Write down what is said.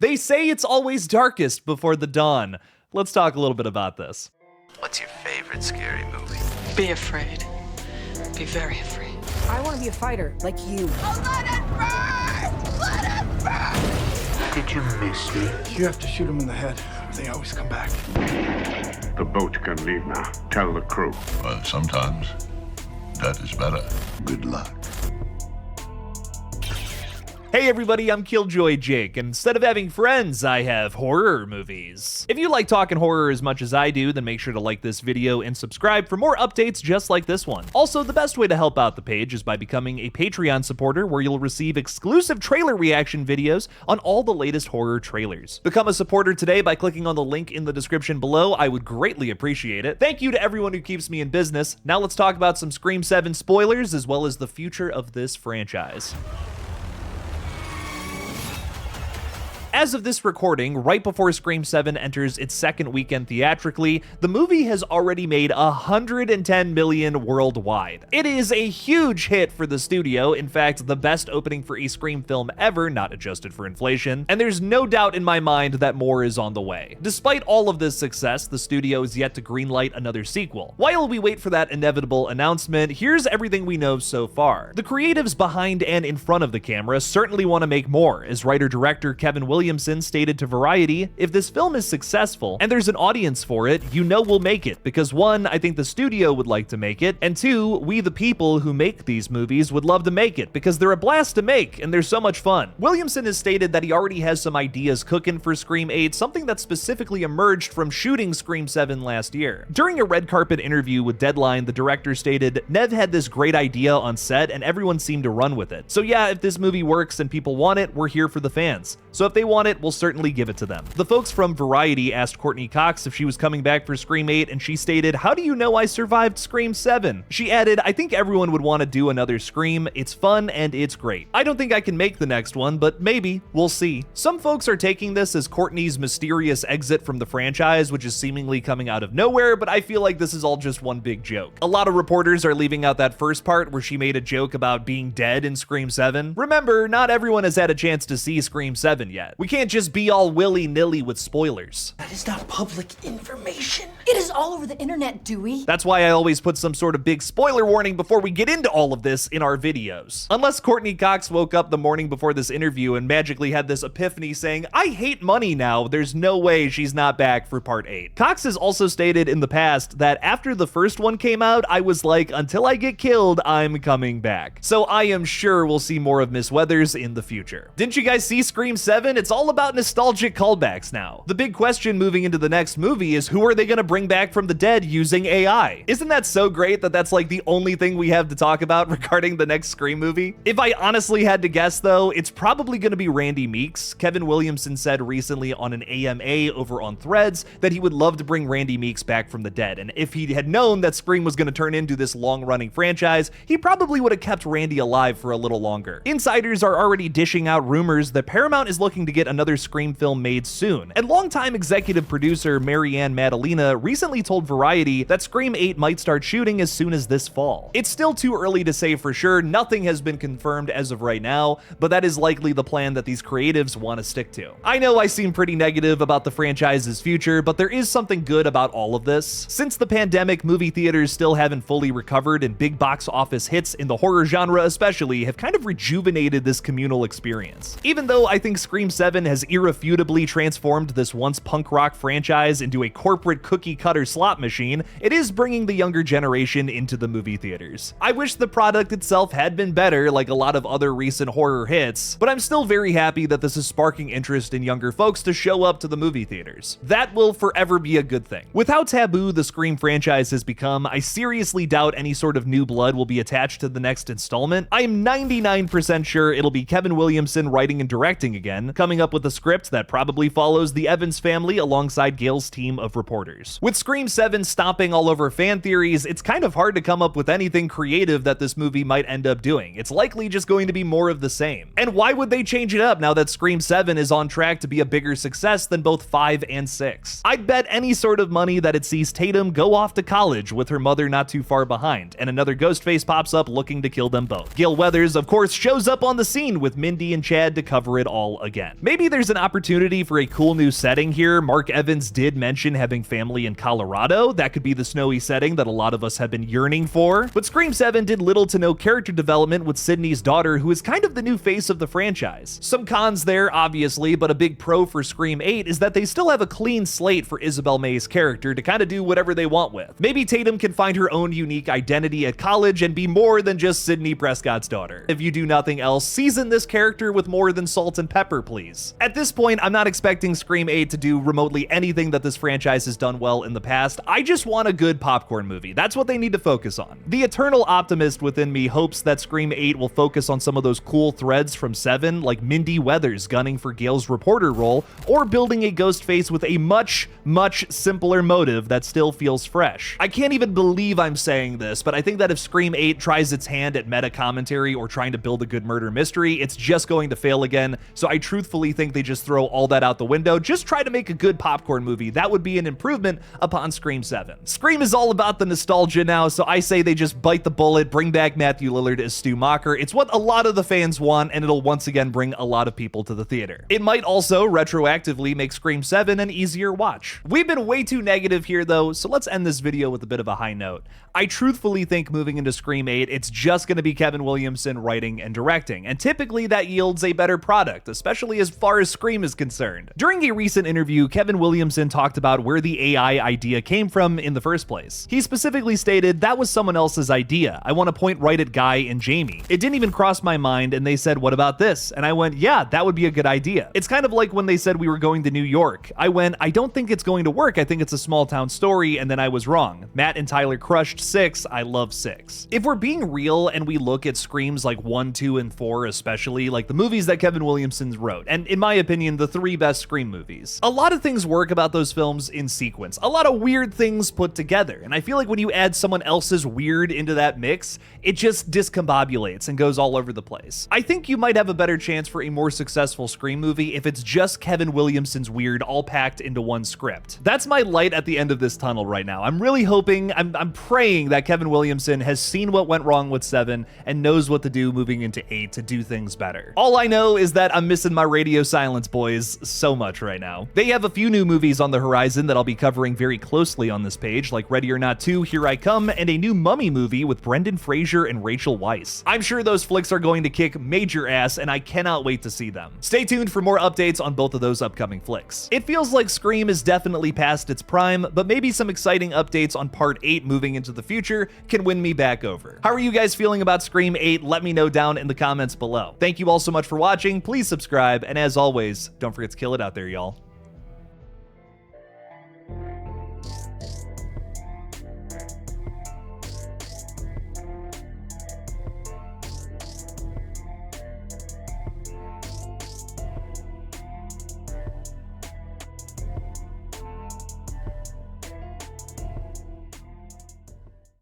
They say it's always darkest before the dawn. Let's talk a little bit about this. What's your favorite scary movie? Be afraid. Be very afraid. I want to be a fighter, like you. Oh, let it burn! Let it burn! Did you miss me? You have to shoot them in the head. They always come back. The boat can leave now. Tell the crew. But sometimes that is better. Good luck. Hey everybody, I'm Killjoy Jake, and instead of having friends, I have horror movies. If you like talking horror as much as I do, then make sure to like this video and subscribe for more updates just like this one. Also, the best way to help out the page is by becoming a Patreon supporter, where you'll receive exclusive trailer reaction videos on all the latest horror trailers. Become a supporter today by clicking on the link in the description below. I would greatly appreciate it. Thank you to everyone who keeps me in business. Now let's talk about some Scream 7 spoilers, as well as the future of this franchise. As of this recording, right before Scream 7 enters its second weekend theatrically, the movie has already made $110 million worldwide. It is a huge hit for the studio, in fact, the best opening for a Scream film ever, not adjusted for inflation, and there's no doubt in my mind that more is on the way. Despite all of this success, the studio is yet to greenlight another sequel. While we wait for that inevitable announcement, here's everything we know so far. The creatives behind and in front of the camera certainly want to make more, as writer-director Kevin Williamson stated to Variety, "If this film is successful and there's an audience for it, you know we'll make it, because one, I think the studio would like to make it, and two, we the people who make these movies would love to make it, because they're a blast to make and they're so much fun." Williamson has stated that he already has some ideas cooking for Scream 8, something that specifically emerged from shooting Scream 7 last year. During a red carpet interview with Deadline, the director stated, "Nev had this great idea on set and everyone seemed to run with it. So yeah, if this movie works and people want it, we're here for the fans. So if they want it, we'll certainly give it to them." The folks from Variety asked Courtney Cox if she was coming back for Scream 8, and she stated, "How do you know I survived Scream 7? She added, "I think everyone would want to do another Scream. It's fun and it's great. I don't think I can make the next one, but maybe. We'll see." Some folks are taking this as Courtney's mysterious exit from the franchise, which is seemingly coming out of nowhere, but I feel like this is all just one big joke. A lot of reporters are leaving out that first part where she made a joke about being dead in Scream 7. Remember, not everyone has had a chance to see Scream 7 yet. We can't just be all willy-nilly with spoilers. That is not public information. It is all over the internet, Dewey. That's why I always put some sort of big spoiler warning before we get into all of this in our videos. Unless Courtney Cox woke up the morning before this interview and magically had this epiphany saying, "I hate money now," there's no way she's not back for part 8. Cox has also stated in the past that after the first one came out, I was like, until I get killed, I'm coming back. So I am sure we'll see more of Miss Weathers in the future. Didn't you guys see Scream 7? It's all about nostalgic callbacks now. The big question moving into the next movie is, who are they gonna bring back from the dead using AI? Isn't that so great that that's like the only thing we have to talk about regarding the next Scream movie? If I honestly had to guess though, it's probably gonna be Randy Meeks. Kevin Williamson said recently on an AMA over on Threads that he would love to bring Randy Meeks back from the dead, and if he had known that Scream was gonna turn into this long-running franchise, he probably would have kept Randy alive for a little longer. Insiders are already dishing out rumors that Paramount is looking to get another Scream film made soon, and longtime executive producer Marianne Madalena recently told Variety that Scream 8 might start shooting as soon as this fall. It's still too early to say for sure, nothing has been confirmed as of right now, but that is likely the plan that these creatives want to stick to. I know I seem pretty negative about the franchise's future, but there is something good about all of this. Since the pandemic, movie theaters still haven't fully recovered, and big box office hits in the horror genre especially have kind of rejuvenated this communal experience. Even though I think Scream 7 has irrefutably transformed this once punk rock franchise into a corporate cookie-cutter slot machine, it is bringing the younger generation into the movie theaters. I wish the product itself had been better, like a lot of other recent horror hits, but I'm still very happy that this is sparking interest in younger folks to show up to the movie theaters. That will forever be a good thing. With how taboo the Scream franchise has become, I seriously doubt any sort of new blood will be attached to the next installment. I am 99% sure it'll be Kevin Williamson writing and directing again, coming up with a script that probably follows the Evans family alongside Gale's team of reporters. With Scream 7 stomping all over fan theories, it's kind of hard to come up with anything creative that this movie might end up doing. It's likely just going to be more of the same. And why would they change it up now that Scream 7 is on track to be a bigger success than both 5 and 6? I'd bet any sort of money that it sees Tatum go off to college with her mother not too far behind, and another Ghostface pops up looking to kill them both. Gil Weathers, of course, shows up on the scene with Mindy and Chad to cover it all again. Maybe there's an opportunity for a cool new setting here. Mark Evans did mention having family in Colorado. That could be the snowy setting that a lot of us have been yearning for. But Scream 7 did little to no character development with Sydney's daughter, who is kind of the new face of the franchise. Some cons there, obviously, but a big pro for Scream 8 is that they still have a clean slate for Isabel May's character to kind of do whatever they want with. Maybe Tatum can find her own unique identity at college and be more than just Sidney Prescott's daughter. If you do nothing else, season this character with more than salt and pepper, please. At this point, I'm not expecting Scream 8 to do remotely anything that this franchise has done well in the past. I just want a good popcorn movie. That's what they need to focus on. The eternal optimist within me hopes that Scream 8 will focus on some of those cool threads from 7, like Mindy Weathers gunning for Gale's reporter role, or building a Ghostface with a much simpler motive that still feels fresh. I can't even believe I'm saying this, but I think that if Scream 8 tries its hand at meta commentary or trying to build a good murder mystery, it's just going to fail again. So I truthfully think they just throw all that out the window. Just try to make a good popcorn movie. That would be an improvement upon Scream 7. Scream is all about the nostalgia now, so I say they just bite the bullet, bring back Matthew Lillard as Stu Macher. It's what a lot of the fans want, and it'll once again bring a lot of people to the theater. It might also retroactively make Scream 7 an easier watch. We've been way too negative here though, so let's end this video with a bit of a high note. I truthfully think moving into Scream 8, it's just going to be Kevin Williamson writing and directing, and typically that yields a better product, especially as far as Scream is concerned. During a recent interview, Kevin Williamson talked about where the AI idea came from in the first place. He specifically stated, "That was someone else's idea. I want to point right at Guy and Jamie. It didn't even cross my mind, and they said, what about this? And I went, yeah, that would be a good idea." It's kind of like when they said we were going to New York. I went, I don't think it's going to work. I think it's a small town story, and then I was wrong. Matt and Tyler crushed 6. I love 6. If we're being real and we look at Screams like 1, 2, and 4 especially, like the movies that Kevin Williamson wrote, and in my opinion, the 3 best Scream movies, a lot of things work about those films in sequence. A lot of weird things put together, and I feel like when you add someone else's weird into that mix, it just discombobulates and goes all over the place. I think you might have a better chance for a more successful Scream movie if it's just Kevin Williamson's weird all packed into one script. That's my light at the end of this tunnel right now. I'm really hoping, I'm praying that Kevin Williamson has seen what went wrong with 7 and knows what to do moving into 8 to do things better. All I know is that I'm missing my radio silence boys so much right now. They have a few new movies on the horizon that I'll be covering very closely on this page, like Ready or Not 2, Here I Come, and a new Mummy movie with Brendan Fraser and Rachel Weisz. I'm sure those flicks are going to kick major ass, and I cannot wait to see them. Stay tuned for more updates on both of those upcoming flicks. It feels like Scream is definitely past its prime, but maybe some exciting updates on Part 8 moving into the future can win me back over. How are you guys feeling about Scream 8? Let me know down in the comments below. Thank you all so much for watching. Please subscribe, and as always, don't forget to kill it out there, y'all.